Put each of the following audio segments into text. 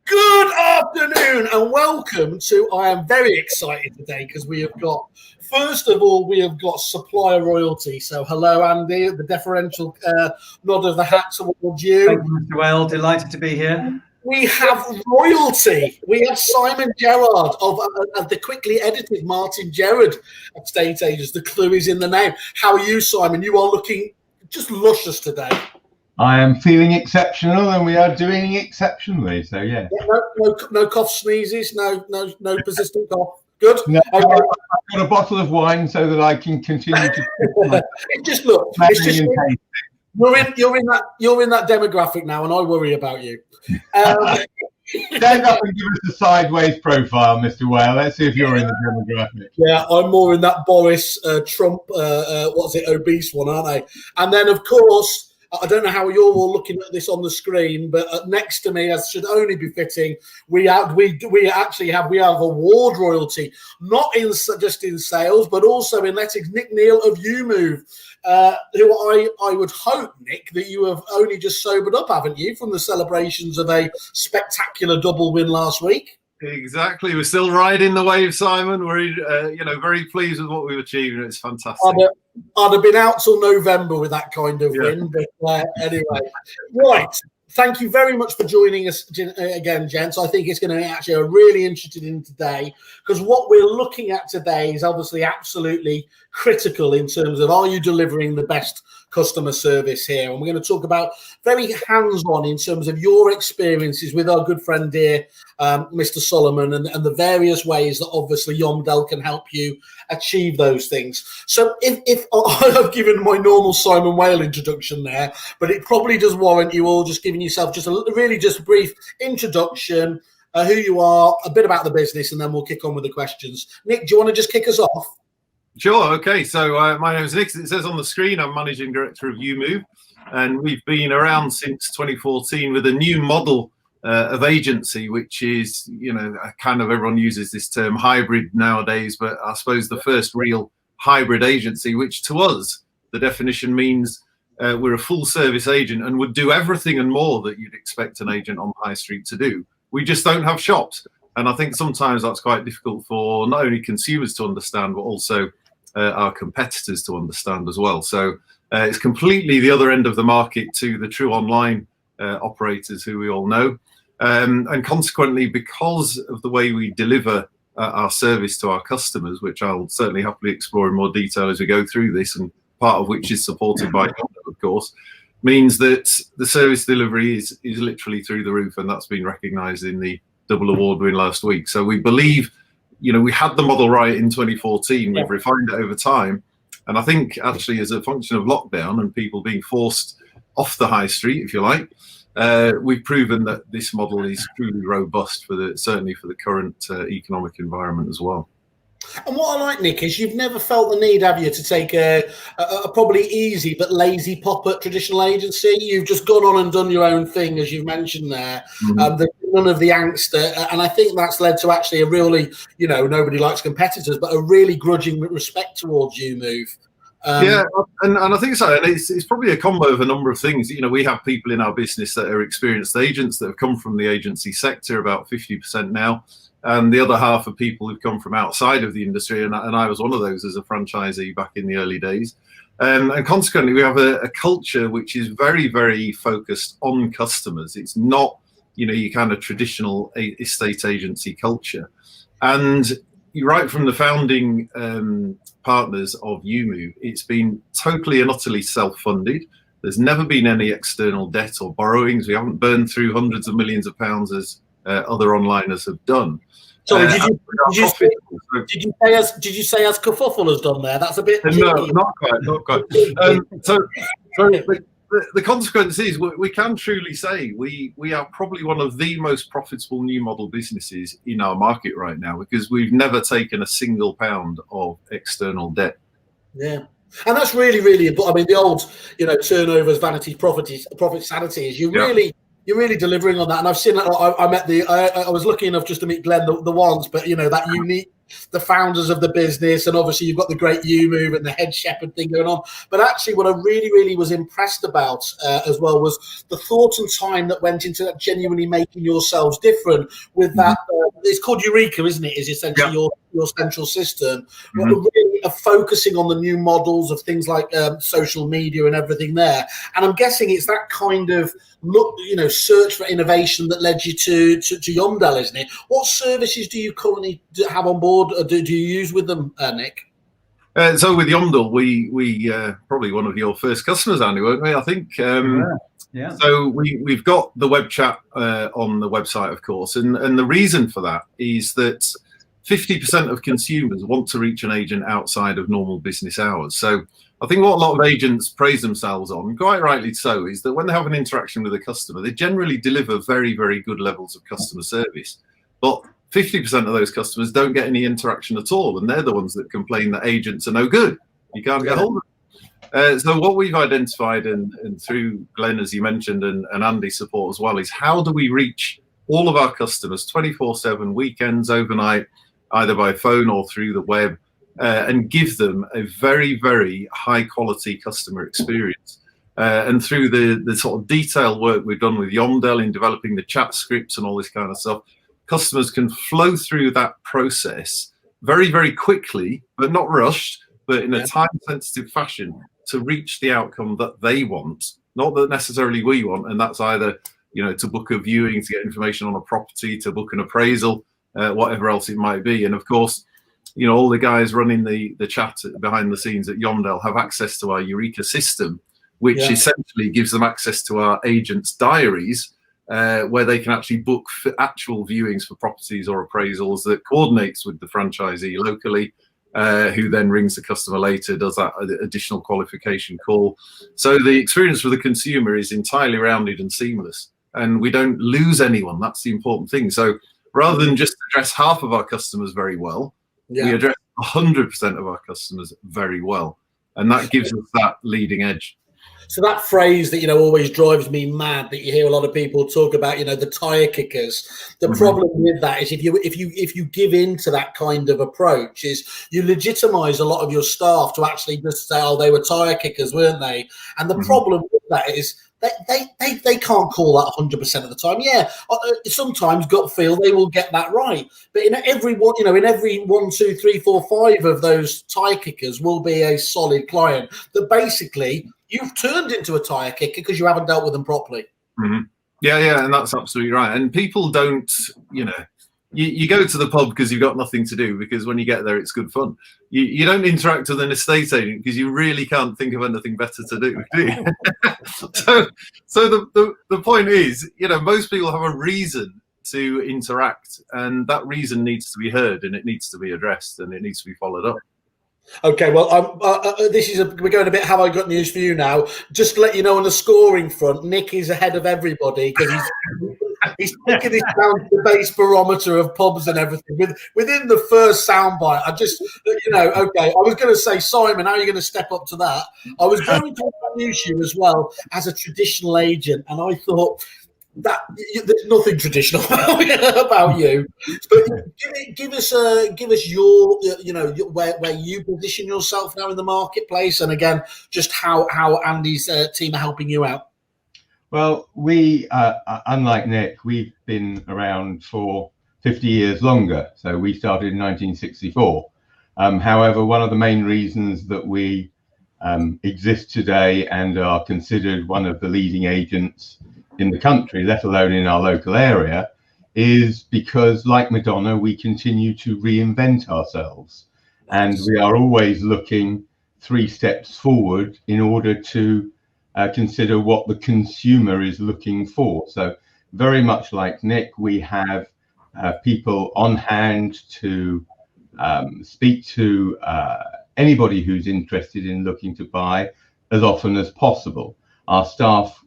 Good afternoon and welcome to, I am very excited today because we have got, first of all, we have got supplier royalty. So hello, Andy, the deferential nod of the hat towards you. Thank you, Mr. Well, delighted to be here. We have royalty. We have Simon Gerrard of the quickly edited Martin Gerrard estate agents. The clue is in the name. How are you, Simon? You are looking just luscious today. I am feeling exceptional, and we are doing exceptionally. So yeah. No cough, sneezes, no persistent cough. Good. No, I've got a bottle of wine so that I can continue to. It's just you're in that demographic now, and I worry about you. Stand up and give us a sideways profile, Mr. Whale. Let's see if you're in the demographic. Yeah, I'm more in that Boris Trump, obese one, aren't I? And then, of course, I don't know how you're all looking at this on the screen, but next to me, as should only be fitting, we have award royalty, not just in sales, but also in lettings. Nick Neal of YouMove, who I would hope, Nick, that you have only just sobered up, haven't you, from the celebrations of a spectacular double win last week? Exactly. We're still riding the wave, Simon. We're very pleased with what we've achieved, and it's fantastic. I'd have been out till November with that kind of win, but anyway. Right. Thank you very much for joining us again, gents. I think it's going to be actually a really interesting in today, because what we're looking at today is obviously absolutely critical in terms of, are you delivering the best customer service here? And we're going to talk about very hands-on in terms of your experiences with our good friend here, Mr. Solomon, and the various ways that obviously Yomdel can help you achieve those things. So if I've given my normal Simon Whale introduction there, but it probably does warrant you all just giving yourself just a brief introduction, who you are, a bit about the business, and then we'll kick on with the questions. Nick, do you want to just kick us off? Sure. Okay. So my name is Nick. It says on the screen, I'm Managing Director of YouMove, and we've been around since 2014 with a new model of agency, which is, kind of, everyone uses this term hybrid nowadays, but I suppose the first real hybrid agency, which to us, the definition means we're a full service agent and would do everything and more that you'd expect an agent on high street to do. We just don't have shops. And I think sometimes that's quite difficult for not only consumers to understand, but also our competitors to understand as well. So it's completely the other end of the market to the true online operators who we all know. And consequently, because of the way we deliver our service to our customers, which I'll certainly happily explore in more detail as we go through this, and part of which is supported by Yomdel, of course, means that the service delivery is literally through the roof, and that's been recognised in the double award win last week. So we believe, we had the model right in 2014. We've refined it over time. And I think actually as a function of lockdown and people being forced off the high street, if you like, we've proven that this model is truly robust certainly for the current economic environment as well. And what I like, Nick, is you've never felt the need, have you, to take a probably easy but lazy pop at traditional agency? You've just gone on and done your own thing, as you've mentioned there. Mm-hmm. None of the angst, and I think that's led to actually a really, nobody likes competitors, but a really grudging respect towards YouMove. And I think so. And it's probably a combo of a number of things. We have people in our business that are experienced agents that have come from the agency sector, about 50% now. And the other half of people who've come from outside of the industry, and I was one of those as a franchisee back in the early days. And consequently, we have a culture which is very, very focused on customers. It's not, your kind of traditional estate agency culture. And right from the founding partners of YouMove, it's been totally and utterly self-funded. There's never been any external debt or borrowings. We haven't burned through hundreds of millions of pounds as other onliners have done. Sorry, did you say as Kerfuffle has done there? That's a bit. No, not quite. The consequence is we can truly say we are probably one of the most profitable new model businesses in our market right now, because we've never taken a single pound of external debt. Yeah. And that's really, really important. I mean, the old, turnovers, vanity, profit, sanity is you're really delivering on that. And I've seen that. I was lucky enough just to meet Glenn the once, but that the founders of the business, and obviously you've got the great you move and the head shepherd thing going on. But actually, what I really was impressed about as well was the thought and time that went into that, genuinely making yourselves different with that. It's called Eureka, isn't it? Is essentially your central system. But really focusing on the new models of things like social media and everything there. And I'm guessing it's that kind of search for innovation that led you to Yomdel, isn't it? What services do you currently have on board, or do you use with them, Nick? So with Yomdel, we probably one of your first customers, Andy, weren't we? I think. Yeah. So we've got the web chat on the website, of course, and the reason for that is that 50% of consumers want to reach an agent outside of normal business hours. So I think what a lot of agents praise themselves on, quite rightly so, is that when they have an interaction with a customer, they generally deliver very, very good levels of customer service. But 50% of those customers don't get any interaction at all, and they're the ones that complain that agents are no good. You can't get hold of them. So what we've identified, and through Glenn, as you mentioned, and Andy's support as well, is how do we reach all of our customers 24/7, weekends, overnight, either by phone or through the web, and give them a very, very high quality customer experience. And through the sort of detailed work we've done with Yomdel in developing the chat scripts and all this kind of stuff, customers can flow through that process very, very quickly, but not rushed, but in a time-sensitive fashion to reach the outcome that they want, not that necessarily we want. And that's either, to book a viewing, to get information on a property, to book an appraisal, whatever else it might be. And of course, all the guys running the chat behind the scenes at Yomdel have access to our Eureka system, which essentially gives them access to our agents' diaries, where they can actually book actual viewings for properties or appraisals, that coordinates with the franchisee locally, who then rings the customer later, does that additional qualification call. So the experience for the consumer is entirely rounded and seamless, and we don't lose anyone. That's the important thing. So rather than just address half of our customers very well, we address 100% of our customers very well, and that gives us that leading edge. So that phrase that always drives me mad, that you hear a lot of people talk about, the tire kickers. The problem with that is if you give in to that kind of approach, is you legitimize a lot of your staff to actually just say, oh, they were tire kickers, weren't they? And the problem with that is they can't call that 100% of the time. Yeah, sometimes gut feel they will get that right, but in every one, in every 1, 2, 3, 4, 5 of those tire kickers will be a solid client that basically you've turned into a tire kicker because you haven't dealt with them properly. Yeah, and that's absolutely right. And people don't, you go to the pub because you've got nothing to do, because when you get there, it's good fun. You don't interact with an estate agent because you really can't think of anything better to do you? So the point is, most people have a reason to interact, and that reason needs to be heard, and it needs to be addressed, and it needs to be followed up. Okay, well, we're going a bit. Have I got news for you now? Just to let you know, on the scoring front, Nick is ahead of everybody because he's taking this down to the base barometer of pubs and everything. Within the first soundbite, I just, okay, I was going to say, Simon, how are you going to step up to that? I was going to introduce you as well as a traditional agent, and I thought that there's nothing traditional about you. But give us your, where you position yourself now in the marketplace, and again, just how Andy's team are helping you out. Well, we, unlike Nick, we've been around for 50 years longer. So we started in 1964. However, one of the main reasons that we exist today and are considered one of the leading agents in the country, let alone in our local area, is because, like Madonna, we continue to reinvent ourselves. And we are always looking 3 steps forward in order to consider what the consumer is looking for. So very much like Nick, we have people on hand to speak to anybody who's interested in looking to buy as often as possible. Our staff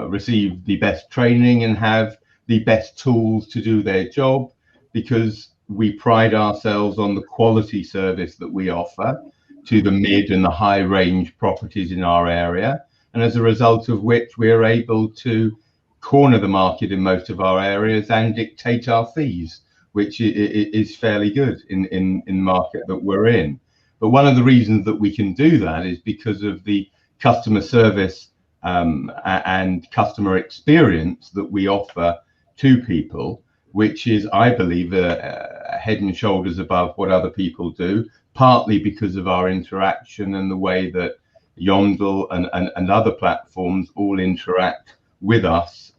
receive the best training and have the best tools to do their job, because we pride ourselves on the quality service that we offer to the mid and the high range properties in our area. And as a result of which, we are able to corner the market in most of our areas and dictate our fees, which is fairly good in the market that we're in. But one of the reasons that we can do that is because of the customer service and customer experience that we offer to people, which is, I believe, head and shoulders above what other people do, partly because of our interaction and the way that Yomdel and other platforms all interact with us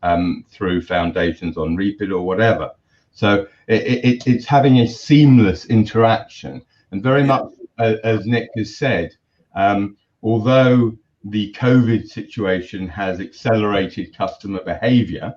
through foundations on Reapit or whatever. So it's having a seamless interaction, and very much as Nick has said, although the COVID situation has accelerated customer behavior,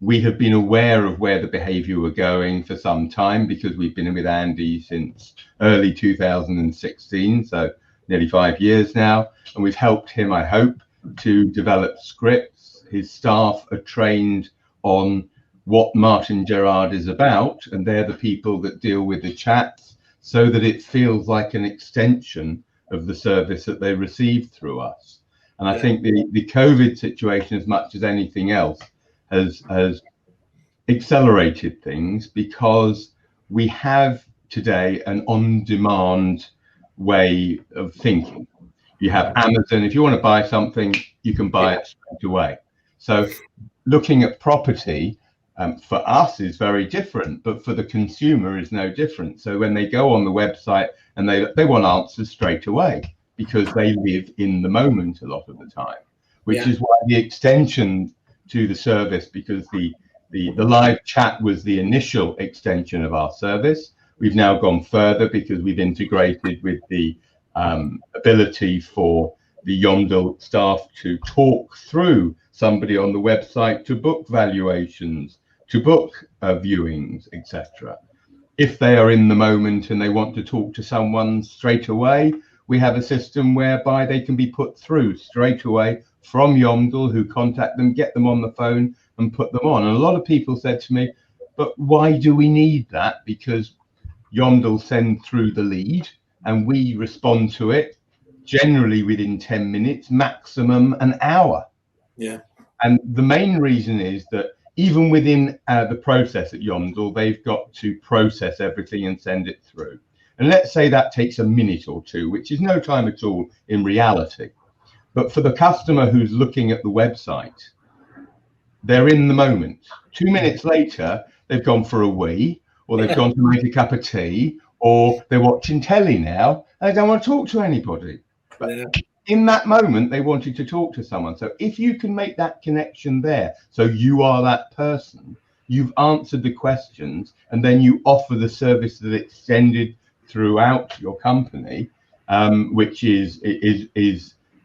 we have been aware of where the behavior were going for some time, because we've been with Andy since early 2016, so nearly 5 years now, and we've helped him, I hope, to develop scripts. His staff are trained on what Martin Gerard is about, and they're the people that deal with the chats, so that it feels like an extension of the service that they receive through us. And I think the COVID situation, as much as anything else, has accelerated things, because we have today an on-demand way of thinking. You have Amazon. If you want to buy something, you can buy it straight away. So looking at property for us is very different, but for the consumer is no different. So when they go on the website and they want answers straight away, because they live in the moment a lot of the time, which is why the extension to the service, because the live chat was the initial extension of our service. We've now gone further because we've integrated with the ability for the Yomdel staff to talk through somebody on the website to book valuations, to book viewings, etc. If they are in the moment and they want to talk to someone straight away, we have a system whereby they can be put through straight away from Yomdel, who contact them, get them on the phone and put them on. And a lot of people said to me, but why do we need that? Because Yomdel send through the lead and we respond to it generally within 10 minutes, maximum an hour. Yeah. And the main reason is that even within the process at Yomdel, they've got to process everything and send it through. And let's say that takes a minute or two, which is no time at all in reality. But for the customer who's looking at the website, they're in the moment. 2 minutes later, they've gone for a wee, or they've gone to make a cup of tea, or they're watching telly now, and they don't want to talk to anybody. But in that moment, they wanted to talk to someone. So if you can make that connection there, so you are that person, you've answered the questions, and then you offer the service that extended throughout your company, which is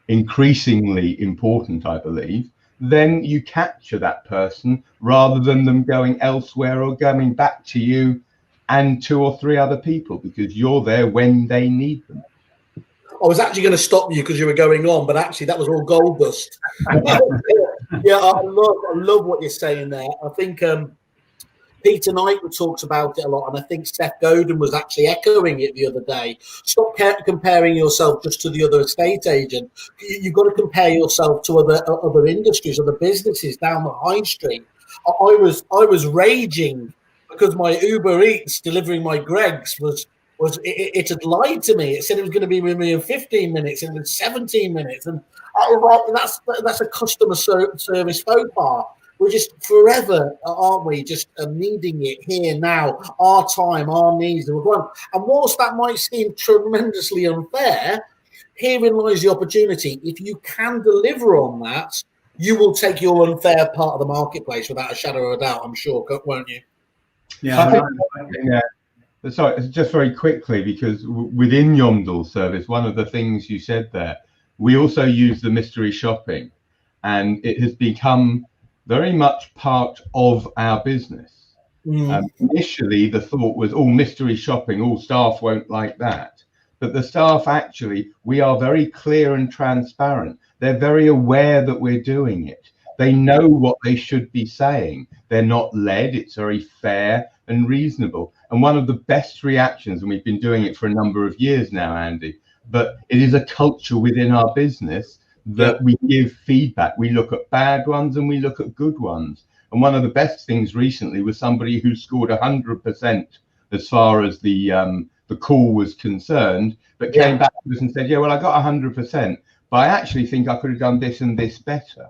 increasingly important, I believe, then you capture that person rather than them going elsewhere or coming back to you and 2 or 3 other people, because you're there when they need them. I was actually going to stop you because you were going on, but actually that was all gold dust. Yeah, I love what you're saying there. I think Peter Knight talks about it a lot, and I think Seth Godin was actually echoing it the other day. Stop comparing yourself just to the other estate agent. You've got to compare yourself to other industries, other businesses down the high street. I was raging because my Uber Eats delivering my Greggs it had lied to me. It said it was going to be with me in 15 minutes, and it was 17 minutes, and I was like, that's a customer service faux pas. We're just forever, aren't we, just needing it here now, our time, our needs. And whilst that might seem tremendously unfair, herein lies the opportunity. If you can deliver on that, you will take your unfair part of the marketplace without a shadow of a doubt, I'm sure, won't you? Yeah. Sorry, just very quickly, because within Yomdel's service, one of the things you said there, we also use the mystery shopping, and it has become very much part of our business. Initially, the thought was, mystery shopping, all staff won't like that. But the staff actually, we are very clear and transparent. They're very aware that we're doing it. They know what they should be saying. They're not led. It's very fair and reasonable. And one of the best reactions, and we've been doing it for a number of years now, Andy, but it is a culture within our business that we give feedback. We look at bad ones and we look at good ones. And one of the best things recently was somebody who scored 100% as far as the call was concerned, but came back to us and said, yeah, well, I got 100%, but I actually think I could have done this and this better.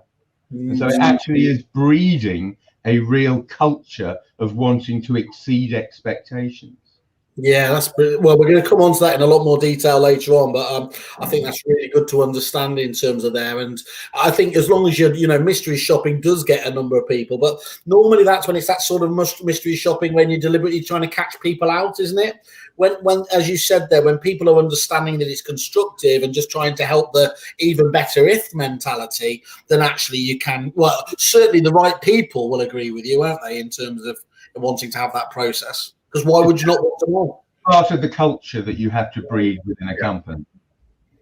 And so it actually is breeding a real culture of wanting to exceed expectations. Yeah, that's brilliant. Well, we're going to come on to that in a lot more detail later on, but I think that's really good to understand in terms of there. And I think as long as mystery shopping does get a number of people, but normally that's when it's that sort of mystery shopping when you're deliberately trying to catch people out, isn't it? When, as you said there, when people are understanding that it's constructive and just trying to help the even better if mentality, then actually you can, well, certainly the right people will agree with you, won't they, in terms of wanting to have that process? Because why would you not want them all? Part of the culture that you have to breed within a company.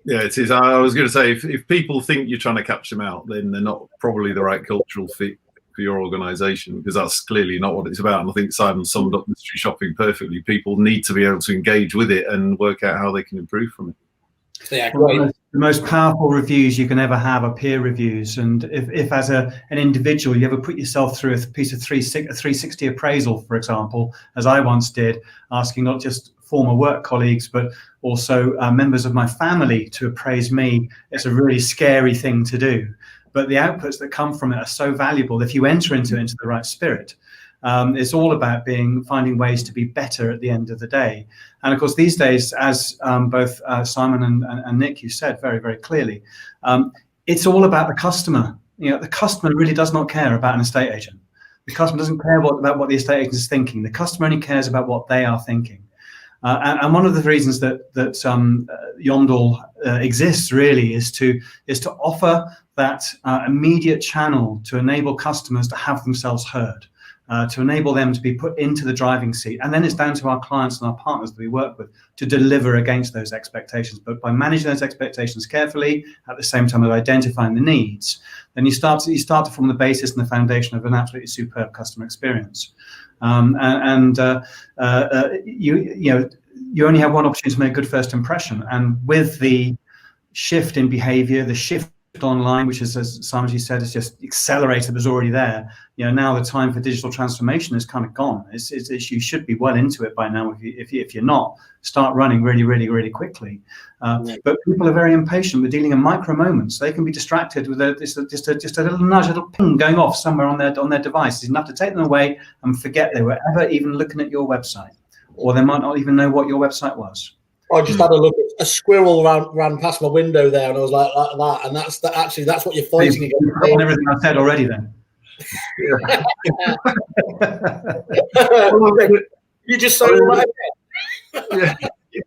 Yeah, it is. I was going to say, if people think you're trying to catch them out, then they're not probably the right cultural fit for your organisation, because that's clearly not what it's about. And I think Simon summed up mystery shopping perfectly. People need to be able to engage with it and work out how they can improve from it. Yeah, great. The most powerful reviews you can ever have are peer reviews. And if as an individual you ever put yourself through a piece of 360 appraisal, for example, as I once did, asking not just former work colleagues but also members of my family to appraise me, it's a really scary thing to do. But the outputs that come from it are so valuable if you enter into it into the right spirit. It's all about finding ways to be better at the end of the day. And of course, these days, as both Simon and Nick, you said very, very clearly, it's all about the customer. The customer really does not care about an estate agent. The customer doesn't care about what the estate agent is thinking. The customer only cares about what they are thinking. And one of the reasons that Yomdel exists really is to offer that immediate channel to enable customers to have themselves heard. To enable them to be put into the driving seat. And then it's down to our clients and our partners that we work with to deliver against those expectations. But by managing those expectations carefully, at the same time as identifying the needs, then you start to form the basis and the foundation of an absolutely superb customer experience. You only have one opportunity to make a good first impression. And with the shift in behavior, the shift online, which is, as Simon said, is just accelerated, was already there. Now the time for digital transformation is kind of gone. You should be well into it by now. If you're not, start running really, really, really quickly. But people are very impatient. We're dealing in micro moments. They can be distracted with just a little nudge, a little ping going off somewhere on their device. It's enough to take them away and forget they were ever even looking at your website, or they might not even know what your website was. I just had a look at a squirrel ran past my window there, and I was like that, and that's what you're fighting against. On everything I said already, then. You just so right. Yeah.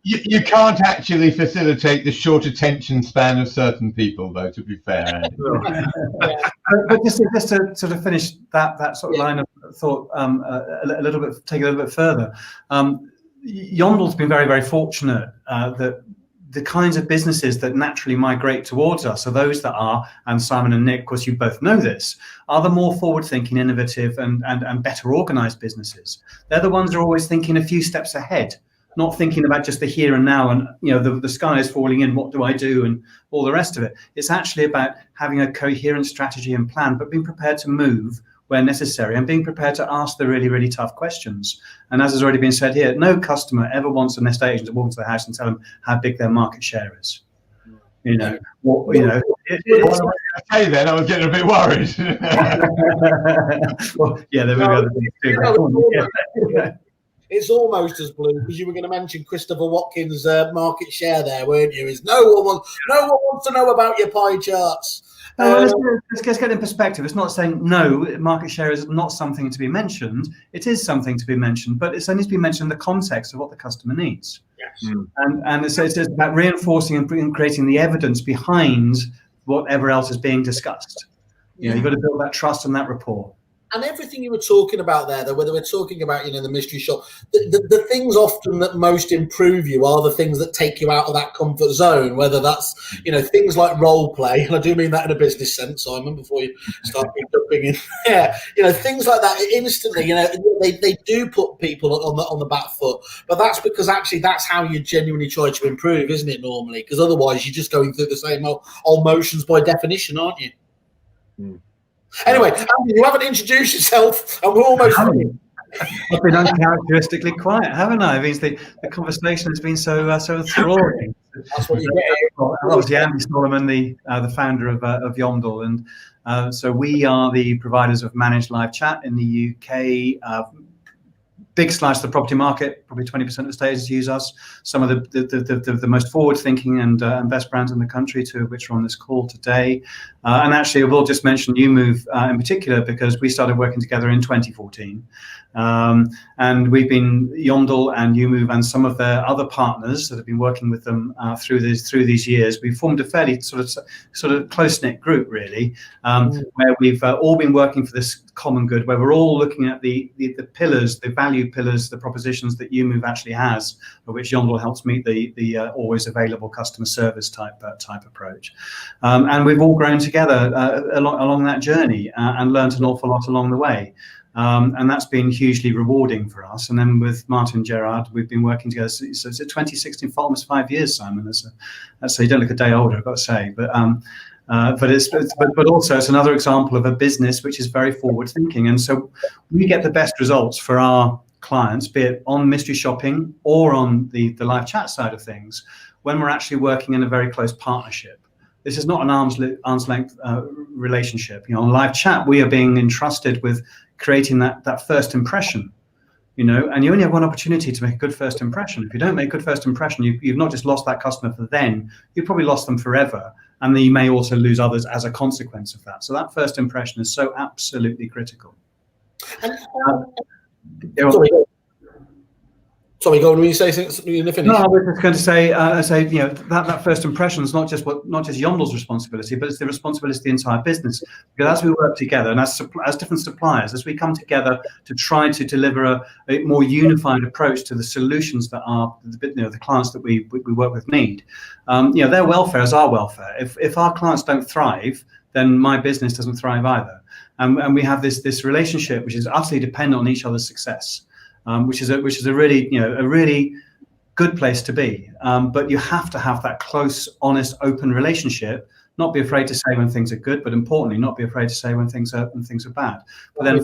You can't actually facilitate the short attention span of certain people, though, to be fair. But just to sort of finish that sort of line of thought take it a little bit further. Yomdel's been very, very fortunate that the kinds of businesses that naturally migrate towards us are those that are, and Simon and Nick, of course, you both know this, are the more forward-thinking, innovative, and better organised businesses. They're the ones that are always thinking a few steps ahead, not thinking about just the here and now and the sky is falling in, what do I do, and all the rest of it. It's actually about having a coherent strategy and plan, but being prepared to move where necessary and being prepared to ask the really, really tough questions. And as has already been said here, no customer ever wants an estate agent to walk into the house and tell them how big their market share is. Okay, then I was getting a bit worried. Well, yeah, there were other things too. It's almost as blue, because you were going to mention Christopher Watkins' market share there, weren't you? Is no one wants to know about your pie charts. Let's get it in perspective. It's not saying no, market share is not something to be mentioned. It is something to be mentioned, but it's only to be mentioned in the context of what the customer needs. Yes. And it's about reinforcing and creating the evidence behind whatever else is being discussed. You've got to build that trust and that rapport. And everything you were talking about there, though, whether we're talking about, the mystery shop, the things often that most improve you are the things that take you out of that comfort zone, whether that's, things like role play. And I do mean that in a business sense, Simon, before you start jumping in. Yeah, things like that instantly, they do put people on the back foot. But that's because actually that's how you genuinely try to improve, isn't it, normally? Because otherwise you're just going through the same old motions by definition, aren't you? Anyway, Andy, you haven't introduced yourself, and we're almost finished. I've been uncharacteristically quiet, haven't I? It means the conversation has been so enthralling. That's what you get. Obviously, Andy Solomon, the founder of Yomdel, and so we are the providers of managed live chat in the UK. Big slice of the property market, probably 20% of estate agents use us. Some of the most forward-thinking and best brands in the country, two of which are on this call today. And actually, I will just mention YouMove in particular because we started working together in 2014. And we've been Yomdel and YouMove and some of their other partners that have been working with them through these years. We've formed a fairly sort of close-knit group, really, where we've all been working for this common good, where we're all looking at the pillars, the value pillars, the propositions that YouMove actually has, of which Yomdel helps meet the always available customer service type approach. And we've all grown together along that journey and learned an awful lot along the way. And that's been hugely rewarding for us. And then with Martin Gerard, we've been working together. So it's 2016, for almost 5 years, Simon. That's you don't look a day older, I've got to say. But also it's another example of a business which is very forward thinking. And so we get the best results for our clients, be it on mystery shopping or on the live chat side of things, when we're actually working in a very close partnership. This is not an arm's length relationship. On live chat, we are being entrusted with creating that first impression, and you only have one opportunity to make a good first impression. If you don't make a good first impression, you've not just lost that customer for then, you've probably lost them forever. And then you may also lose others as a consequence of that. So that first impression is so absolutely critical. Sorry, go on. When you say something, you're finished. No, I was just going to say, that first impression is not just Yomdel's responsibility, but it's the responsibility of the entire business. Because as we work together and as different suppliers, as we come together to try to deliver a more unified approach to the solutions that the clients that we work with need, their welfare is our welfare. If our clients don't thrive, then my business doesn't thrive either. And we have this relationship which is utterly dependent on each other's success. Which is a really good place to be. But you have to have that close, honest, open relationship. Not be afraid to say when things are good, but importantly, not be afraid to say when things are bad. But then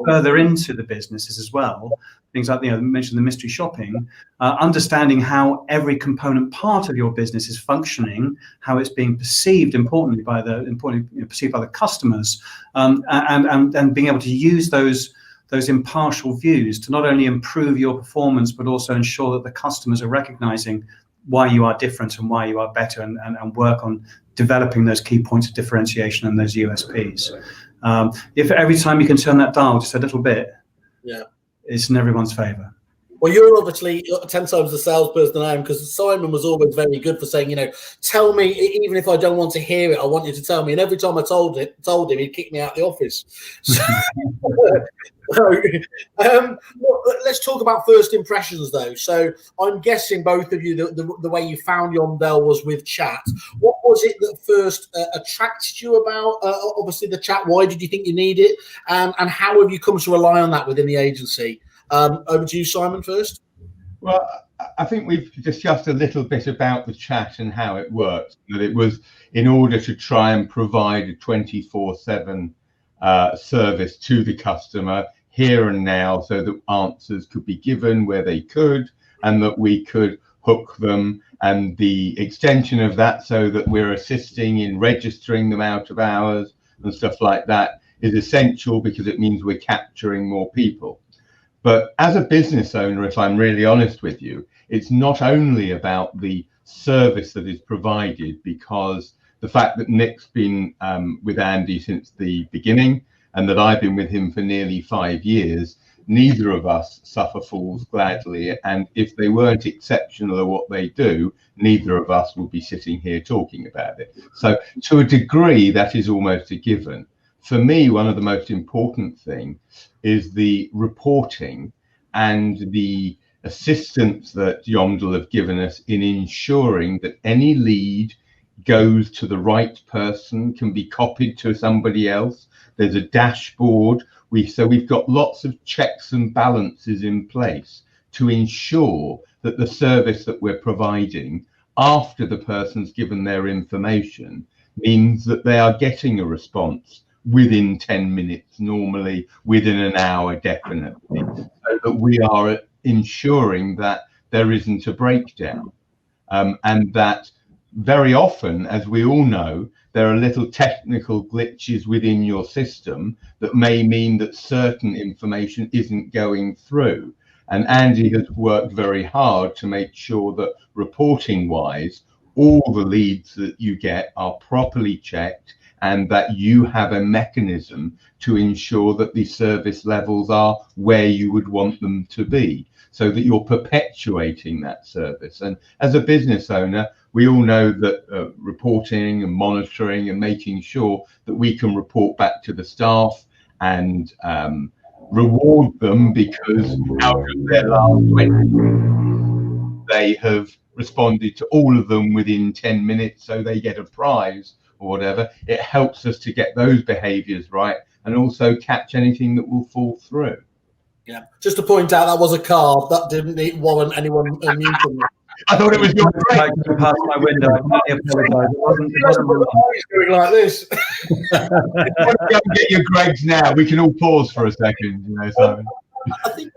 further into the businesses as well, things like mentioned the mystery shopping, understanding how every component part of your business is functioning, how it's being perceived, perceived by the customers, and being able to use those impartial views to not only improve your performance, but also ensure that the customers are recognizing why you are different and why you are better, and work on developing those key points of differentiation and those USPs. If every time you can turn that dial just a little bit, it's in everyone's favor. Well, you're obviously 10 times the salesperson I am, because Simon was always very good for saying, tell me, even if I don't want to hear it, I want you to tell me. And every time I told him, he'd kick me out of the office. Let's talk about first impressions, though. So I'm guessing both of you, the way you found Yomdel was with chat. What was it that first attracted you about, obviously, the chat? Why did you think you need it? And how have you come to rely on that within the agency? Over to you, Simon, first. Well, I think we've discussed a little bit about the chat and how it works. That it was in order to try and provide a 24/7 service to the customer here and now, so that answers could be given where they could, and that we could hook them, and the extension of that, so that we're assisting in registering them out of hours and stuff like that, is essential, because it means we're capturing more people. But as a business owner, if I'm really honest with you, it's not only about the service that is provided, because the fact that Nick's been with Andy since the beginning, and that I've been with him for nearly 5 years, neither of us suffer fools gladly. And if they weren't exceptional at what they do, neither of us would be sitting here talking about it. So to a degree, that is almost a given. For me, one of the most important things is the reporting and the assistance that Yomdel have given us in ensuring that any lead goes to the right person, can be copied to somebody else. There's a dashboard. So we've got lots of checks and balances in place to ensure that the service that we're providing after the person's given their information means that they are getting a response within 10 minutes, normally within an hour, definitely, so that we are ensuring that there isn't a breakdown. And that very often, as we all know, there are little technical glitches within your system that may mean that certain information isn't going through. And Andy has worked very hard to make sure that reporting wise, all the leads that you get are properly checked, and that you have a mechanism to ensure that the service levels are where you would want them to be, so that you're perpetuating that service. And as a business owner, we all know that reporting and monitoring and making sure that we can report back to the staff and reward them, because out of their last 20, they have responded to all of them within 10 minutes, so they get a prize or whatever. It helps us to get those behaviors right and also catch anything that will fall through. Yeah, just to point out, that was a card that didn't warrant anyone muting. I thought it was your Like past my window. I can only apologise. It wasn't going like this. Go and get your Greg's now. We can all pause for a second, you know, Simon. I think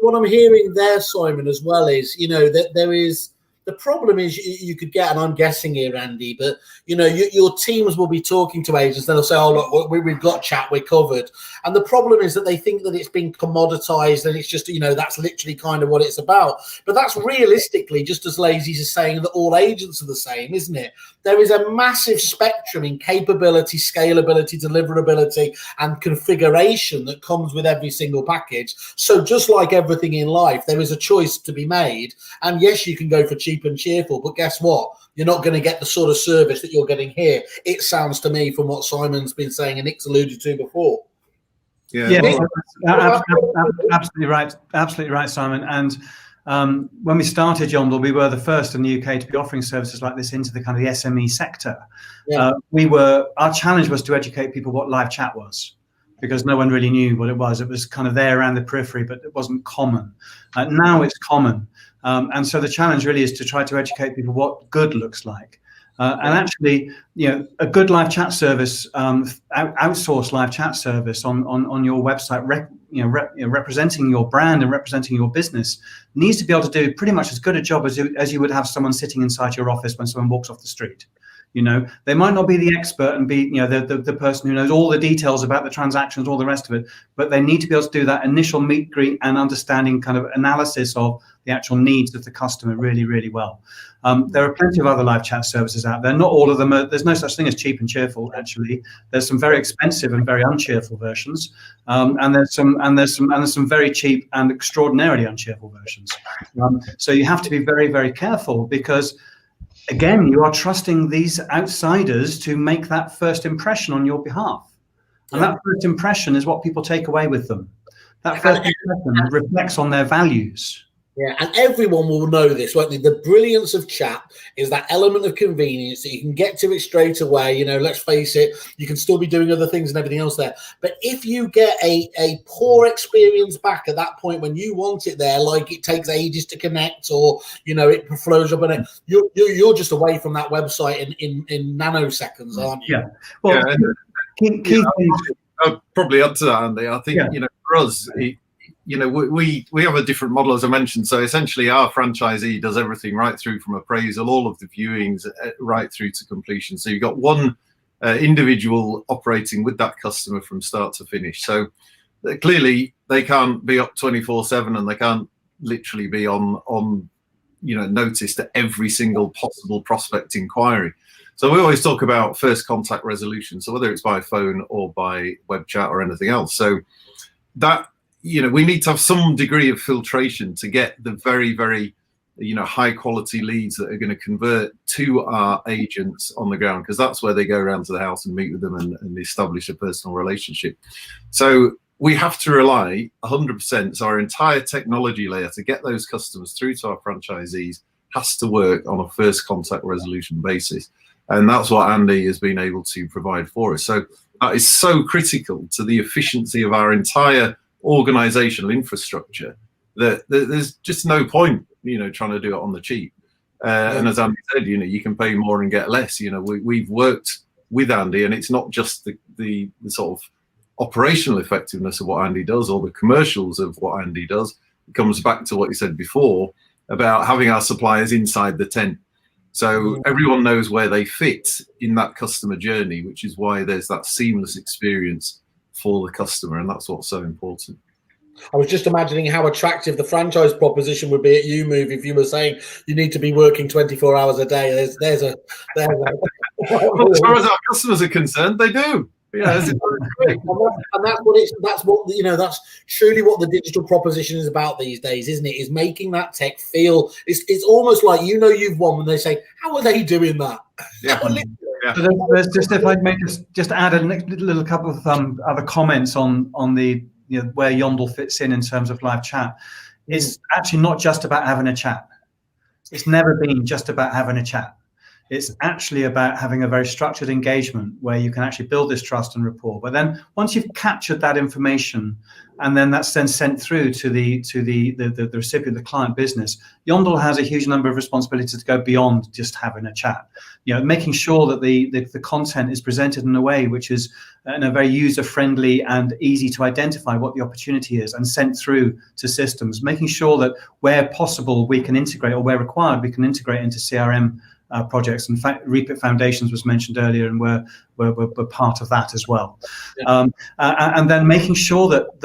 what I'm hearing there, Simon, as well is, you know, that there is, the problem is you could get, and I'm guessing here, Andy, but, you know, your teams will be talking to agents. They'll say, oh, look, we've got chat, we're covered. And the problem is that they think that it's been commoditized and it's just, you know, that's literally kind of what it's about. But that's realistically just as lazy as saying that all agents are the same, isn't it? There is a massive spectrum in capability, scalability, deliverability, and configuration that comes with every single package. So just like everything in life, there is a choice to be made. And yes, you can go for cheap and cheerful, but guess what? You're not going to get the sort of service that you're getting here. It sounds to me, from what Simon's been saying and Nick's alluded to before. Yeah, absolutely right, Simon. And when we started Yomdel, we were the first in the UK to be offering services like this into the kind of the SME sector. Yeah. Our challenge was to educate people what live chat was, because no one really knew what it was. It was kind of there around the periphery, but it wasn't common. Now it's common. And so the challenge really is to try to educate people what good looks like. And actually, you know, a good live chat service, outsourced live chat service on your website, representing your brand and representing your business, needs to be able to do pretty much as good a job as you would have someone sitting inside your office when someone walks off the street. You know, they might not be the expert and be, you know, the person who knows all the details about the transactions, all the rest of it, but they need to be able to do that initial meet, greet, and understanding kind of analysis of the actual needs of the customer really, really well. There are plenty of other live chat services out there. Not all of them there's no such thing as cheap and cheerful. Actually, there's some very expensive and very uncheerful versions, and there's some very cheap and extraordinarily uncheerful versions. So you have to be very, very careful, because again, you are trusting these outsiders to make that first impression on your behalf. And that first impression is what people take away with them. That first impression reflects on their values. Yeah, and everyone will know this, won't they? The brilliance of chat is that element of convenience that you can get to it straight away. You know, let's face it, you can still be doing other things and everything else there. But if you get a poor experience back at that point when you want it there, like it takes ages to connect, or, you know, it flows up, and you're just away from that website in nanoseconds, aren't you? Yeah. Well, I'll probably add to that, Andy. I think, you know, for us, you know, we have a different model, as I mentioned. So essentially our franchisee does everything right through from appraisal, all of the viewings, right through to completion. So you've got one individual operating with that customer from start to finish. So clearly they can't be up 24/7, and they can't literally be on you know, notice to every single possible prospect inquiry. So we always talk about first contact resolution. So whether it's by phone or by web chat or anything else. So that, you know, we need to have some degree of filtration to get the very, very, you know, high quality leads that are going to convert to our agents on the ground, because that's where they go around to the house and meet with them and establish a personal relationship. So we have to rely 100%. So our entire technology layer to get those customers through to our franchisees has to work on a first contact resolution basis. And that's what Andy has been able to provide for us. So that is so critical to the efficiency of our entire organizational infrastructure that there's just no point, you know, trying to do it on the cheap. And as Andy said, you know, you can pay more and get less. You know, we've worked with Andy, and it's not just the sort of operational effectiveness of what Andy does or the commercials of what Andy does. It comes back to what you said before about having our suppliers inside the tent. So everyone knows where they fit in that customer journey, which is why there's that seamless experience for the customer, and that's what's so important. I was just imagining how attractive the franchise proposition would be at YouMove if you were saying you need to be working 24 hours a day. There's a Well, as far as our customers are concerned, they do. Yeah, and that's what that's truly what the digital proposition is about these days, isn't it? Is making that tech feel it's almost like you've won when they say, how are they doing that? Yeah. So there's just, if I may just add a little couple of other comments on the where Yomdel fits in terms of live chat. It's actually not just about having a chat. It's never been just about having a chat. It's actually about having a very structured engagement where you can actually build this trust and rapport. But then once you've captured that information, and then that's then sent through to the recipient, the client business, Yomdel has a huge number of responsibilities to go beyond just having a chat. Making sure that the content is presented in a way which is in a very user-friendly and easy to identify what the opportunity is and sent through to systems. Making sure that where possible we can integrate, or where required we can integrate into CRM projects. In fact, Reapit Foundations was mentioned earlier, and we're part of that as well. And then making sure that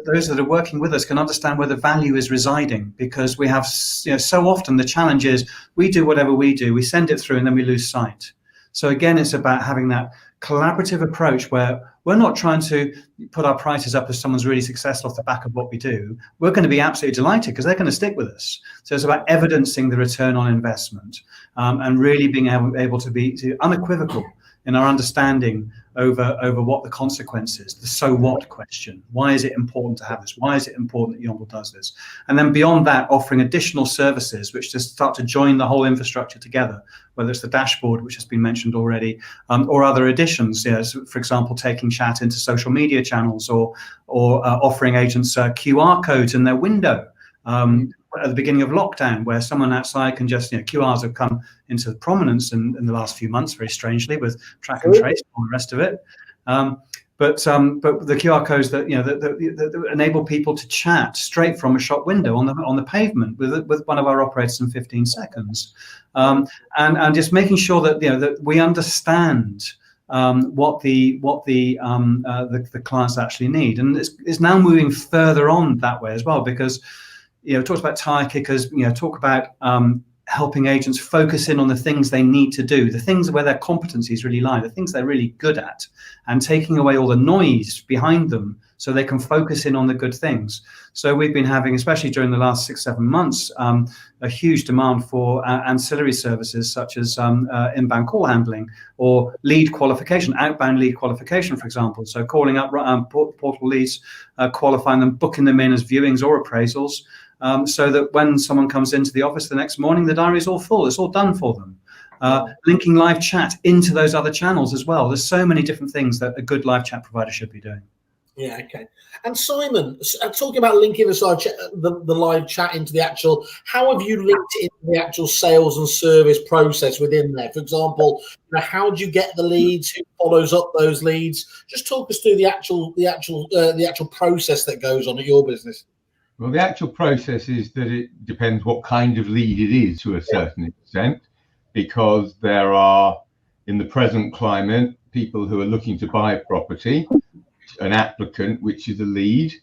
those that are working with us can understand where the value is residing, because we have so often the challenge is we do whatever we do, we send it through, and then we lose sight. So again, it's about having that collaborative approach where we're not trying to put our prices up if someone's really successful off the back of what we do. We're going to be absolutely delighted because they're going to stick with us. So it's about evidencing the return on investment, and really being able to be unequivocal in our understanding over what the consequence is, the so what question. Why is it important to have this? Why is it important that Yomdel does this? And then beyond that, offering additional services which just start to join the whole infrastructure together, whether it's the dashboard, which has been mentioned already, or other additions. So for example, taking chat into social media channels, or offering agents QR codes in their window. At the beginning of lockdown, where someone outside can just, QRs have come into prominence in the last few months, very strangely, with track and trace and all the rest of it. But the QR codes that that enable people to chat straight from a shop window on the pavement with one of our operators in 15 seconds, and just making sure that that we understand what the clients actually need, and it's now moving further on that way as well, because talks about tire kickers, talk about helping agents focus in on the things they need to do, the things where their competencies really lie, the things they're really good at, and taking away all the noise behind them so they can focus in on the good things. So we've been having, especially during the last 6-7 months, a huge demand for ancillary services such as inbound call handling, or lead qualification, outbound lead qualification, for example. So calling up portal leads, qualifying them, booking them in as viewings or appraisals, so that when someone comes into the office the next morning, the diary is all full, it's all done for them. Linking live chat into those other channels as well. There's so many different things that a good live chat provider should be doing. Yeah, okay. And Simon, talking about linking the live chat into the actual, how have you linked it into the actual sales and service process within there? For example, how do you get the leads? Who follows up those leads? Just talk us through the actual process that goes on at your business. Well, the actual process is that it depends what kind of lead it is to a certain extent, because there are, in the present climate, people who are looking to buy property, an applicant, which is a lead,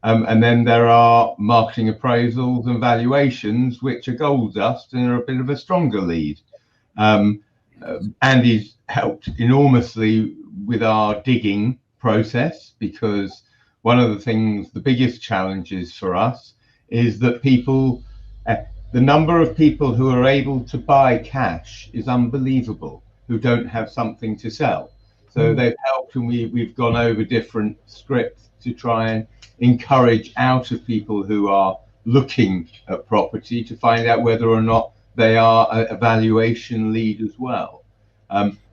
and then there are marketing appraisals and valuations, which are gold dust and are a bit of a stronger lead. Andy's helped enormously with our digging process, because one of the things, the biggest challenges for us is that people, the number of people who are able to buy cash is unbelievable, who don't have something to sell. So they've helped, and we've gone over different scripts to try and encourage out of people who are looking at property to find out whether or not they are a valuation lead as well.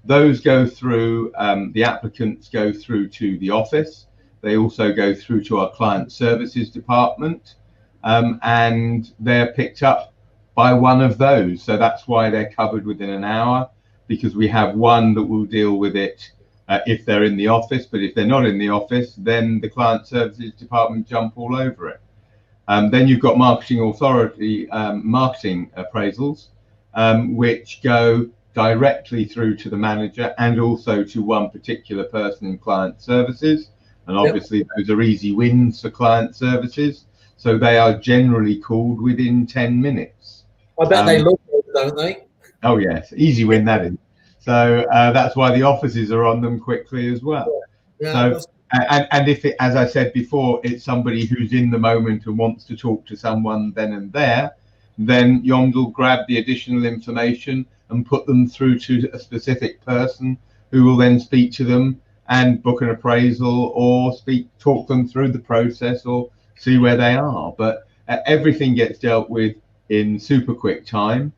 Those go through, the applicants go through to the office. They also go through to our client services department, and they're picked up by one of those. So that's why they're covered within an hour. because we have one that will deal with it if they're in the office, but if they're not in the office, then the client services department jump all over it. Then you've got marketing authority, marketing appraisals, which go directly through to the manager and also to one particular person in client services. And obviously those are easy wins for client services. So they are generally called within 10 minutes. I bet they love it, don't they? Oh yes, easy win that is. So that's why the offices are on them quickly as well. So and if it, as I said before, it's somebody who's in the moment and wants to talk to someone then and there, then Yomdel grab the additional information and put them through to a specific person who will then speak to them and book an appraisal or talk them through the process or see where they are. But everything gets dealt with in super quick time.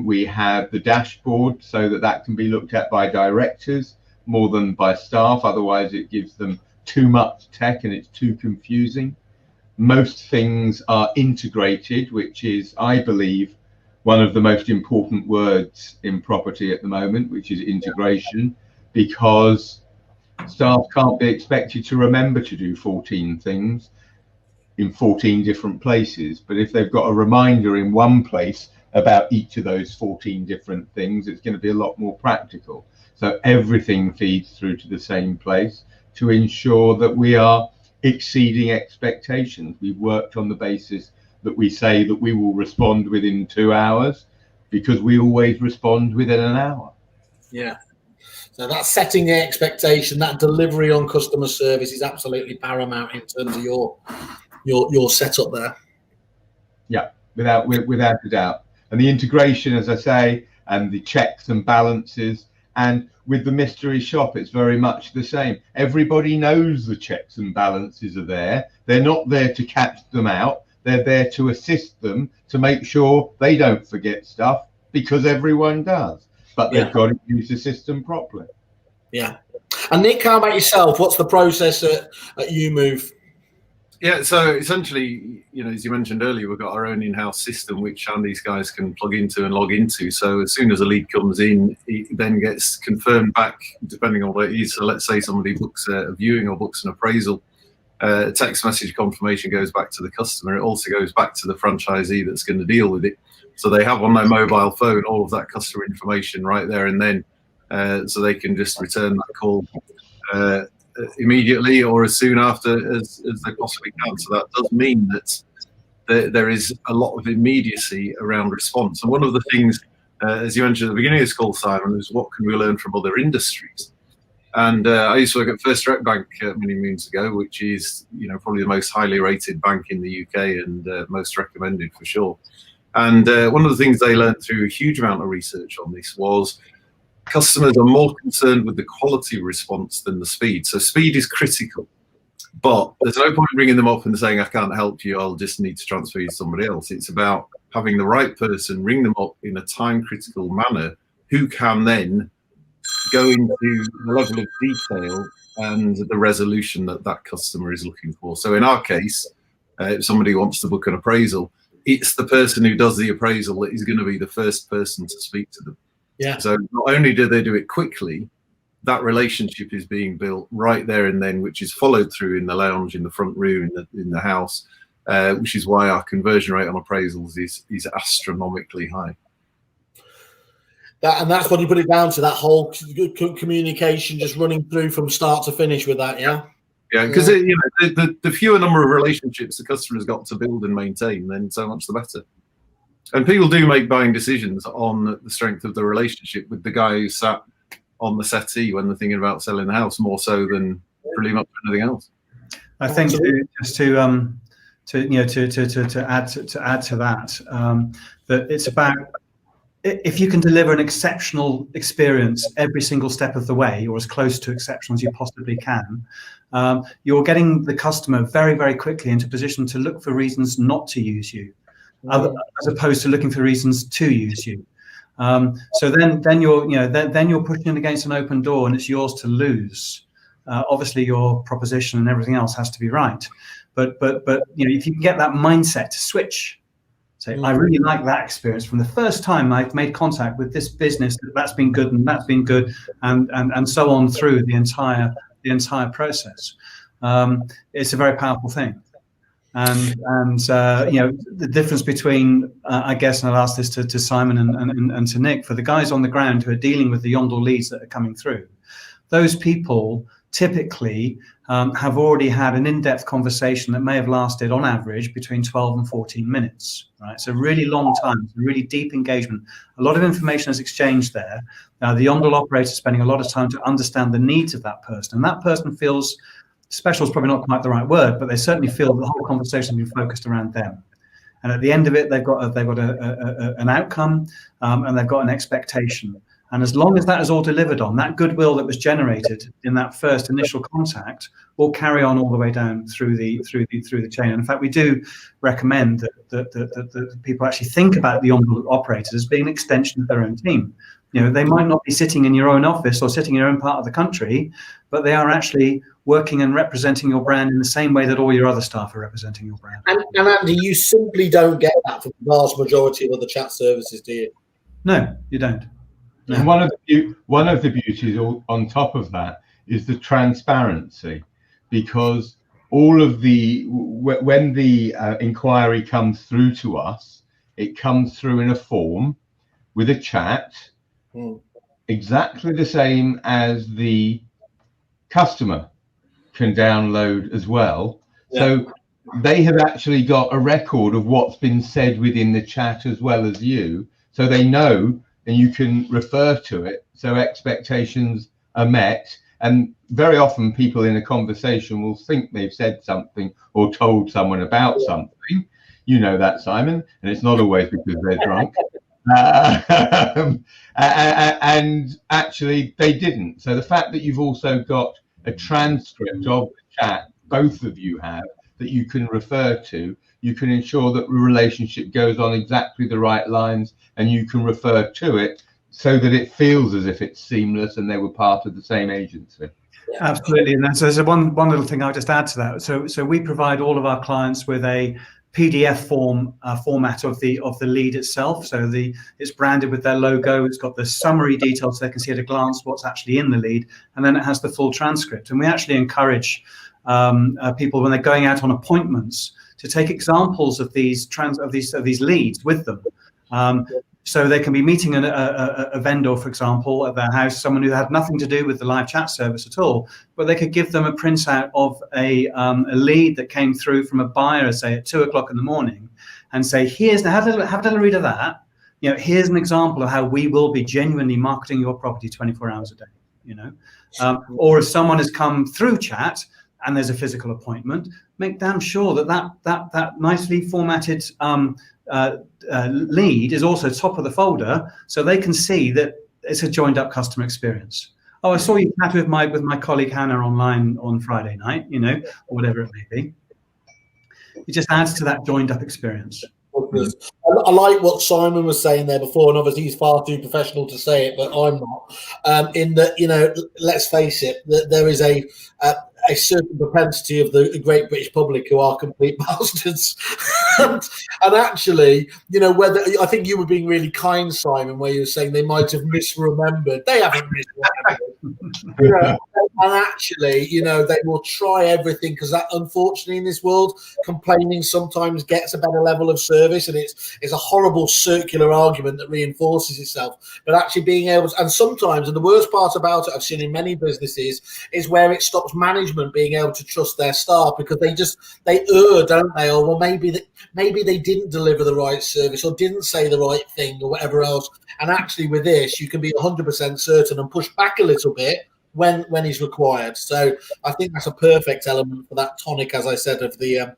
We have the dashboard so that can be looked at by directors more than by staff. Otherwise it gives them too much tech and it's too confusing. Most things are integrated, which is, I believe, one of the most important words in property at the moment, which is integration, because staff can't be expected to remember to do 14 things in 14 different places. But if they've got a reminder in one place about each of those 14 different things, it's going to be a lot more practical. So everything feeds through to the same place to ensure that we are exceeding expectations. We've worked on the basis that we say that we will respond within 2 hours, because we always respond within an hour. Yeah. So that's setting the expectation, that delivery on customer service is absolutely paramount in terms of your setup there. Yeah, without a doubt. And the integration, as I say, and the checks and balances, and with the mystery shop, it's very much the same. Everybody knows the checks and balances are there. They're not there to catch them out. They're there to assist them to make sure they don't forget stuff, because everyone does. But they've got to use the system properly. Yeah. And Nick, how about yourself? What's the process at YouMove? Yeah, so essentially, as you mentioned earlier, we've got our own in-house system which these guys can plug into and log into. So as soon as a lead comes in, it then gets confirmed back, depending on what it is. So let's say somebody books a viewing or books an appraisal, a text message confirmation goes back to the customer. It also goes back to the franchisee that's going to deal with it. So they have on their mobile phone all of that customer information right there and then, so they can just return that call immediately or as soon after as they possibly can. So that does mean that there is a lot of immediacy around response. And one of the things, as you mentioned at the beginning of this call, Simon, is what can we learn from other industries? And I used to work at First Direct Bank many moons ago, which is probably the most highly rated bank in the UK and most recommended for sure. And one of the things they learned through a huge amount of research on this was customers are more concerned with the quality response than the speed. So speed is critical, but there's no point ringing them up and saying, I can't help you, I'll just need to transfer you to somebody else. It's about having the right person ring them up in a time critical manner who can then go into the level of detail and the resolution that customer is looking for. So in our case, if somebody wants to book an appraisal, it's the person who does the appraisal that is going to be the first person to speak to them. Yeah. So not only do they do it quickly, that relationship is being built right there and then, which is followed through in the lounge, in the front room, in the house, which is why our conversion rate on appraisals is astronomically high. And that's what you put it down to, that whole communication just running through from start to finish with that, yeah? Yeah, because the fewer number of relationships the customer's got to build and maintain, then so much the better. And people do make buying decisions on the strength of the relationship with the guy who sat on the settee when they're thinking about selling the house, more so than pretty much anything else. I think just to add to that, that it's about, if you can deliver an exceptional experience every single step of the way, or as close to exceptional as you possibly can, you're getting the customer very, very quickly into a position to look for reasons not to use you, as opposed to looking for reasons to use you. So then you're pushing it against an open door, and it's yours to lose. Obviously, your proposition and everything else has to be right, but if you can get that mindset to switch Say, I really like that experience. From the first time I've made contact with this business, that's been good and that's been good, and so on through the entire process. It's a very powerful thing. And the difference between, I guess, and I'll ask this to Simon and to Nick, for the guys on the ground who are dealing with the Yomdel leads that are coming through, those people typically have already had an in-depth conversation that may have lasted on average between 12 and 14 minutes, right? So really long time, really deep engagement. A lot of information is exchanged there. Now, the Yomdel operator is spending a lot of time to understand the needs of that person, and that person feels special is probably not quite the right word, but they certainly feel the whole conversation has been focused around them. And at the end of it, they've got an outcome, and they've got an expectation. And as long as that is all delivered on, that goodwill that was generated in that first initial contact will carry on all the way down through the chain. And in fact, we do recommend that people actually think about the Yomdel operators as being an extension of their own team. They might not be sitting in your own office or sitting in your own part of the country, but they are actually working and representing your brand in the same way that all your other staff are representing your brand. And Andy, you simply don't get that from the vast majority of other chat services, do you? No, you don't. No. And one of the beauties on top of that is the transparency, because all of when the inquiry comes through to us, it comes through in a form with a chat, exactly the same as the customer can download as well. Yeah. So they have actually got a record of what's been said within the chat as well as you, so they know, and you can refer to it, so expectations are met. And very often people in a conversation will think they've said something or told someone about something. You know that, Simon, and it's not always because they're drunk. And actually they didn't. So the fact that you've also got a transcript of the chat, both of you have, that you can refer to, you can ensure that the relationship goes on exactly the right lines, and you can refer to it so that it feels as if it's seamless and they were part of the same agency. Absolutely. And so there's one little thing I'll just add to that. So we provide all of our clients with a PDF format of the lead itself. So it's branded with their logo. It's got the summary details so they can see at a glance what's actually in the lead, and then it has the full transcript. And we actually encourage people when they're going out on appointments to take examples of these leads with them. So they can be meeting a vendor, for example, at their house, someone who had nothing to do with the live chat service at all, but they could give them a printout of a lead that came through from a buyer, say at 2 o'clock in the morning, and say, have a little read of that. Here's an example of how we will be genuinely marketing your property 24 hours a day. Or if someone has come through chat and there's a physical appointment, make damn sure that nicely formatted lead is also top of the folder, so they can see that it's a joined up customer experience. Oh, I saw you chat with my colleague Hannah online on Friday night, or whatever it may be. It just adds to that joined up experience. I like what Simon was saying there before, and obviously he's far too professional to say it, but I'm not. In that, let's face it, that there is a certain propensity of the great British public who are complete bastards. and actually, whether I think you were being really kind, Simon, where you were saying they might have misremembered. They haven't misremembered. And actually, they will try everything, because that, unfortunately, in this world, complaining sometimes gets a better level of service, and it's a horrible circular argument that reinforces itself. But actually being able to, and sometimes, and the worst part about it I've seen in many businesses, is where it stops management being able to trust their staff, because they err, don't they? Or well, maybe they didn't deliver the right service or didn't say the right thing or whatever else. And actually with this, you can be 100% certain and push back a little bit when is required. So I think that's a perfect element for that tonic, as I said, of the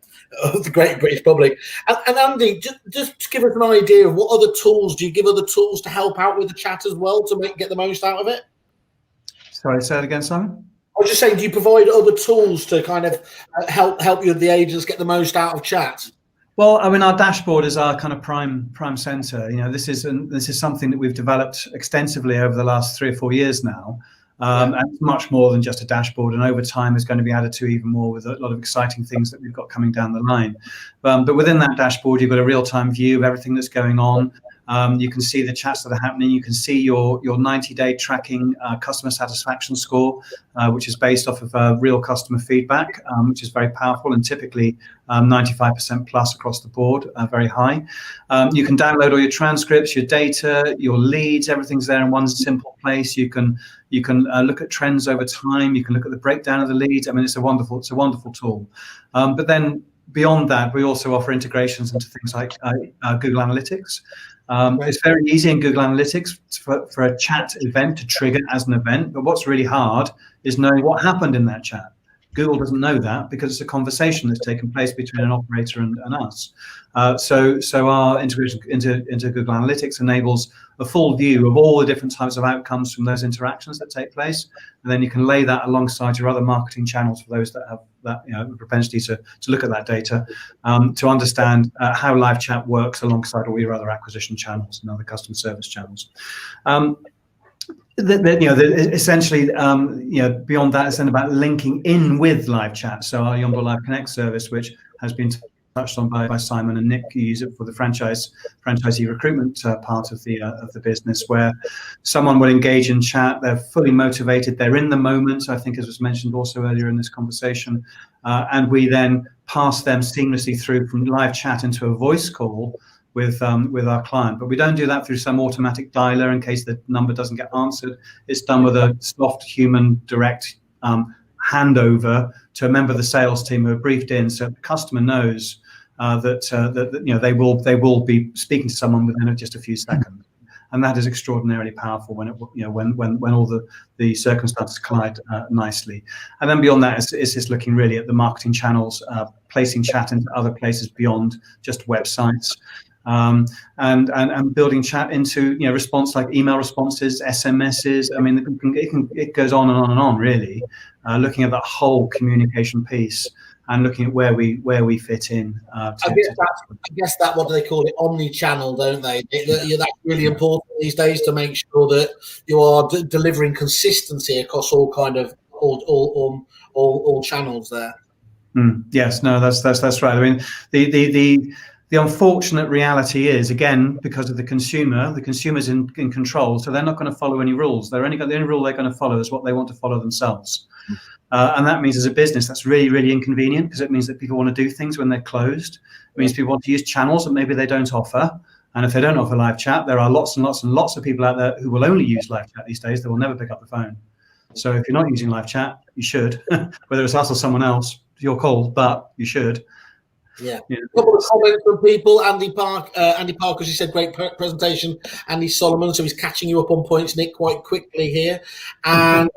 great British public. And Andy, just give us an idea of what other tools do you give other tools to help out with the chat as well to get the most out of it? Sorry, say it again, Simon. I was just saying, do you provide other tools to kind of help you, the agents, get the most out of chat? Well, I mean, our dashboard is our kind of prime center. This is something that we've developed extensively over the last 3 or 4 years now. And it's much more than just a dashboard, and over time is going to be added to even more with a lot of exciting things that we've got coming down the line. But within that dashboard, you've got a real-time view of everything that's going on. You can see the chats that are happening. You can see your 90-day tracking customer satisfaction score, which is based off of real customer feedback, which is very powerful and typically 95% plus across the board, very high. You can download all your transcripts, your data, your leads. Everything's there in one simple place. You can look at trends over time. You can look at the breakdown of the leads. I mean, it's a wonderful tool. But then beyond that, we also offer integrations into things like Google Analytics. It's very easy in Google Analytics for a chat event to trigger as an event, but what's really hard is knowing what happened in that chat. Google doesn't know that because it's a conversation that's taken place between an operator and us. So our integration into Google Analytics enables a full view of all the different types of outcomes from those interactions that take place, and then you can lay that alongside your other marketing channels for those that have that propensity to look at that data, to understand how live chat works alongside all your other acquisition channels and other customer service channels. Essentially, beyond that, it's then about linking in with live chat. So our Yomdel Live Connect service, which has been touched on by Simon and Nick, who use it for the franchisee recruitment part of the business, where someone will engage in chat. They're fully motivated. They're in the moment. I think, as was mentioned also earlier in this conversation, and we then pass them seamlessly through from live chat into a voice call with our client. But we don't do that through some automatic dialer in case the number doesn't get answered. It's done with a soft human direct handover to a member of the sales team who are briefed in, so the customer knows that they will be speaking to someone within just a few seconds, and that is extraordinarily powerful when when all the circumstances collide nicely. And then beyond that is just looking really at the marketing channels, placing chat into other places beyond just websites. And building chat into response like email responses, SMSs. I mean, it goes on and on and on really, looking at that whole communication piece and looking at where we fit in. I guess that what do they call it? Omni-channel, don't they? That's really important these days to make sure that you are delivering consistency across all kind of all channels there. Yes, no, that's right. I mean, the unfortunate reality is, again, because of the consumer's in control, so they're not going to follow any rules. The only rule they're going to follow is what they want to follow themselves. And that means as a business, that's really, really inconvenient, because it means that people want to do things when they're closed. It means people want to use channels that maybe they don't offer. And if they don't offer live chat, there are lots and lots and lots of people out there who will only use live chat these days. They will never pick up the phone. So if you're not using live chat, you should. Whether it's us or someone else, your call, but you should. Yeah. A couple of comments from people. Andy Parker, she said, great presentation. Andy Solomon, so he's catching you up on points, Nick, quite quickly here. And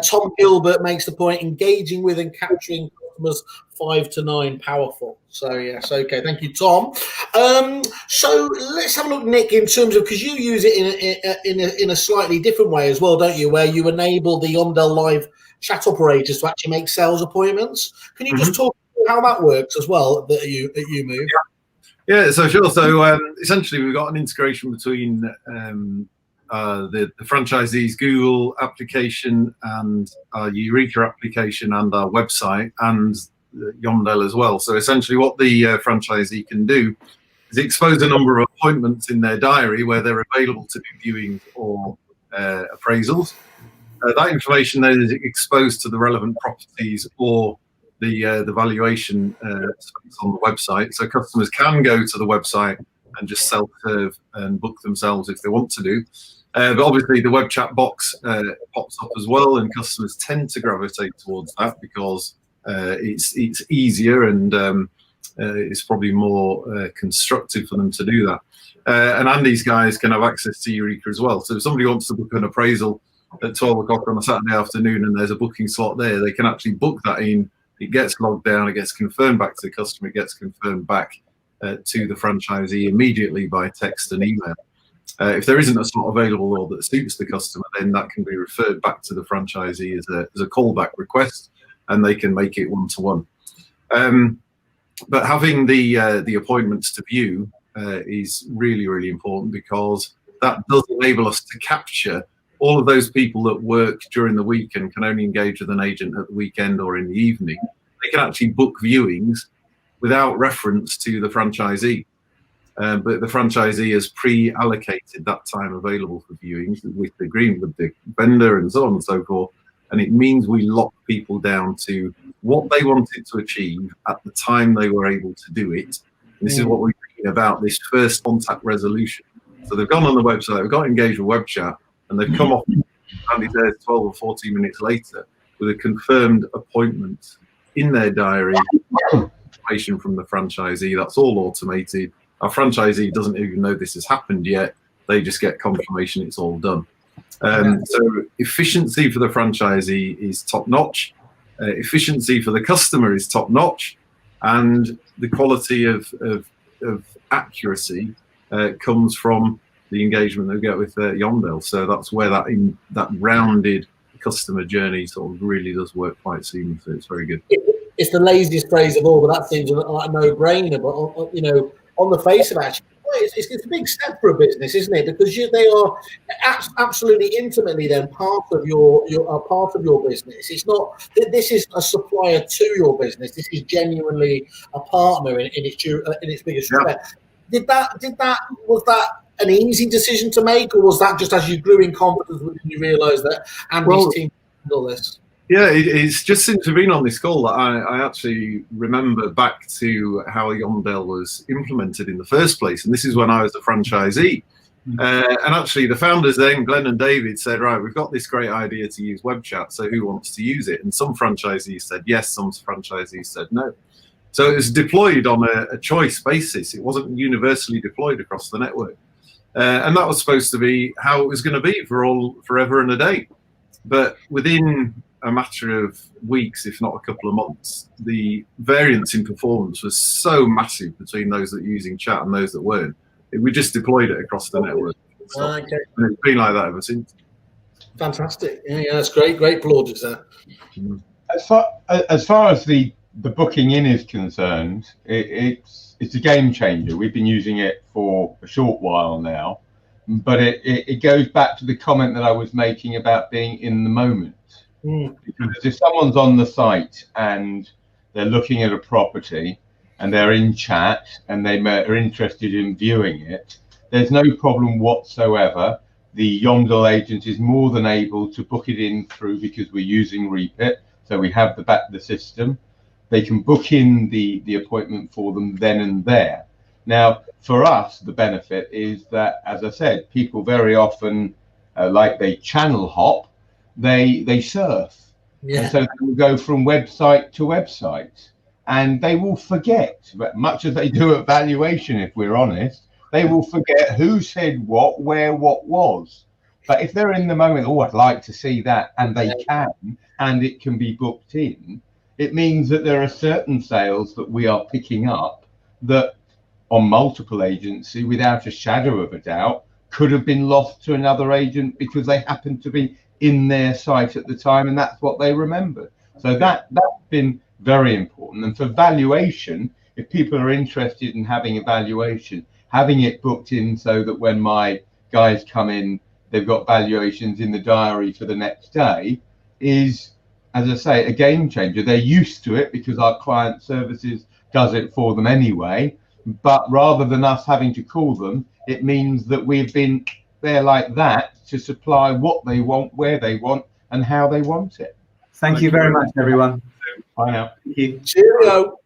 Tom Gilbert makes the point, engaging with and capturing customers 5 to 9, powerful. So yes, okay, thank you, Tom. So let's have a look, Nick, in terms of, because you use it in a slightly different way as well, don't you, where you enable the Yomdel Live chat operators to actually make sales appointments. Can you just talk how that works as well at you move? Yeah, so sure. So essentially, we've got an integration between the franchisee's Google application and our Eureka application and our website and Yomdel as well. So essentially, what the franchisee can do is expose a number of appointments in their diary where they're available to do viewings or appraisals. That information then is exposed to the relevant properties or the valuation on the website, so customers can go to the website and just self-serve and book themselves if they want to do. But obviously the web chat box pops up as well, and customers tend to gravitate towards that because it's easier and it's probably more constructive for them to do that. And Andy's guys can have access to Eureka as well. So if somebody wants to book an appraisal at 12 o'clock on a Saturday afternoon and there's a booking slot there, they can actually book that in. It gets logged down, it gets confirmed back to the customer, it gets confirmed back to the franchisee immediately by text and email. If there isn't a slot available or that suits the customer, then that can be referred back to the franchisee as a callback request, and they can make it one-to-one. But having the appointments to view is really, really important, because that does enable us to capture all of those people that work during the week and can only engage with an agent at the weekend or in the evening, they can actually book viewings without reference to the franchisee. But the franchisee has pre-allocated that time available for viewings with the agreement with the vendor and so on and so forth. And it means we lock people down to what they wanted to achieve at the time they were able to do it. And this is what we're thinking about, this first contact resolution. So they've gone on the website, they've got engaged with web chat, and they've come off only there 12 or 14 minutes later with a confirmed appointment in their diary, information from the franchisee. That's all automated. Our franchisee doesn't even know this has happened yet. They just get confirmation it's all done. So efficiency for the franchisee is top notch. Efficiency for the customer is top notch, and the quality of accuracy comes from the engagement they get with Yomdel. So that's where that rounded customer journey sort of really does work quite seamlessly. It's very good. It's the laziest phrase of all, but that seems like a no-brainer. But you know, on the face of it, it's a big step for a business, isn't it? Because they are absolutely intimately then part of your business. It's not that this is a supplier to your business. This is genuinely a partner in its biggest respect. Was that an easy decision to make, or was that just as you grew in confidence when you realised that Andy's team did all this? Yeah, it's just since we've been on this call that I actually remember back to how Yomdel was implemented in the first place. And this is when I was a franchisee. And actually the founders then, Glenn and David, said, right, we've got this great idea to use web chat, so who wants to use it? And some franchisees said yes, some franchisees said no. So it was deployed on a choice basis. It wasn't universally deployed across the network. And that was supposed to be how it was going to be forever and a day. But within a matter of weeks, if not a couple of months, the variance in performance was so massive between those that were using chat and those that weren't. We just deployed it across the network. And it's been like that ever since. Fantastic. Yeah, that's great. Great plaudits there. As far as the booking in is concerned, it's a game changer. We've been using it for a short while now, but it goes back to the comment that I was making about being in the moment. Because if someone's on the site and they're looking at a property and they're in chat and they are interested in viewing it, there's no problem whatsoever. The Yomdel agent is more than able to book it in through, because we're using Repeat, so we have the system. They can book in the appointment for them then and there. Now, for us, the benefit is that, as I said, people very often, like they channel hop, they surf. And so they will go from website to website, and they will forget, but much as they do at valuation, if we're honest, they will forget who said what, where what was. But if they're in the moment, oh, I'd like to see that, and they can, and it can be booked in, it means that there are certain sales that we are picking up that on multiple agency, without a shadow of a doubt, could have been lost to another agent because they happened to be in their site at the time, and that's what they remembered. So that's been very important. And for valuation, if people are interested in having a valuation, having it booked in so that when my guys come in, they've got valuations in the diary for the next day is, as I say, a game changer. They're used to it because our client services does it for them anyway. But rather than us having to call them, it means that we've been there like that to supply what they want, where they want, and how they want it. Thank you very much, everyone. Bye now. Thank you. Cheerio.